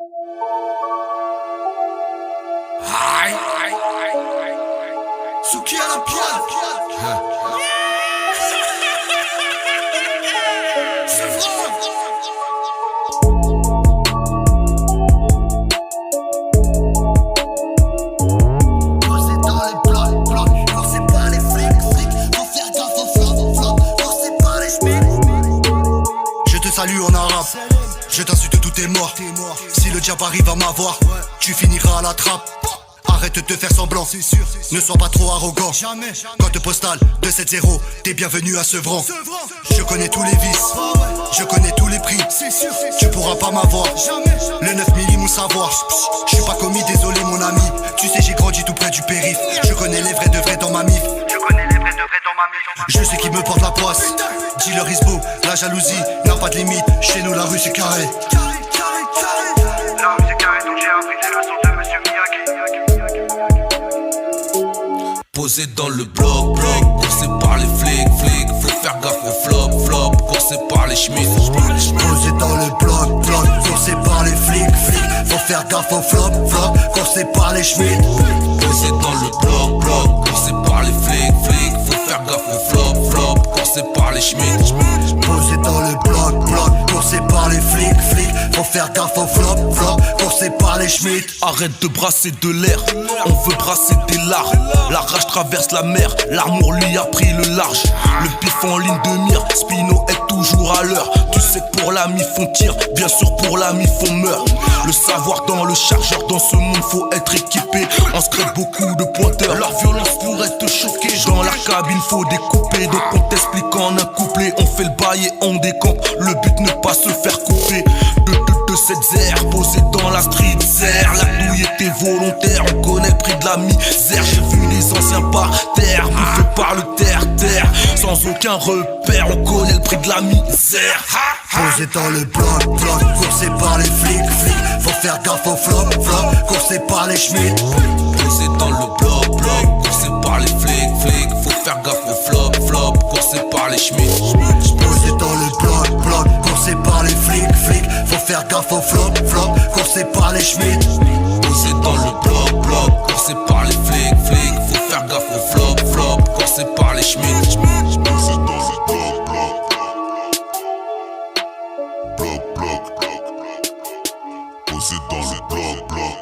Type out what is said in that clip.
Aïe, Souki à la piade. C'est vrai. Posé dans les blocs, forcé par les flics, faut faire gaffe au flop, forcé par les schmitts. Je te salue en arabe, je t'insulte, tout est mort. Si le diable arrive à m'avoir, tu finiras à la trappe. Arrête de te faire semblant, c'est sûr. Ne sois pas trop arrogant. Code postal 270, t'es bienvenu à Sevran. Je connais tous les vices, je connais tous les prix. Tu pourras pas m'avoir. Le 9 milli mon savoir. Je suis pas commis, désolé mon ami. Tu sais j'ai grandi tout près du périph'. Je connais les vrais de vrais dans ma mif. Je sais qui me porte la poisse. Dealer is beau, la jalousie n'a pas de limite. Chez nous la rue c'est carré. La rue c'est carré, donc j'ai appris les leçons de Monsieur Miyagi. Posé dans le bloc, coursé par les flics, faut faire gaffe au flop, coursé par les schmitts. Posé dans le bloc, coursé par les flics, faut faire gaffe au flop, coursé par les schmitts. Posé dans le bloc, coursé par les flics, faut faire gaffe au flop, coursé par les schmitts. Posé dans le bloc, coursé par les flics, faut faire gaffe au flop, coursé par les schmitts. Arrête de brasser de l'air, on veut brasser des larmes. La rage traverse la mer, l'amour lui a pris le large. Le pif en ligne de mire, Spino est toujours à l'heure. Tu sais que pour la mif on tire, bien sûr pour la mif on meurt. Le savoir dans le chargeur, dans ce monde faut être équipé. On se crée beaucoup de pointeurs, leur violence pourrait te choquer. Dans la cabine faut découper, donc on t'explique en un couplet. On fait le bail et on décampe, le but ne pas se faire couper. De cette zère, posée dans la street serre. La douille était volontaire, on connaît le prix de la misère. J'ai vu les anciens par terre, bouffés par le terre-terre. Sans aucun repère, on connaît le prix de la misère. Posé dans le bloc, coursé par les flics, faut faire gaffe au flop, coursé par les schmitts. Posé dans le bloc, coursé par les flics, faut faire gaffe au flop, coursé par les schmitts. Posé dans le bloc, coursé par les flics, faut faire gaffe au flop, coursé par les schmitts. Posé dans le bloc, coursé par les flics, faut faire gaffe au flop, coursé par les schmitts. Posé dans le bloc, posé dans le bloc.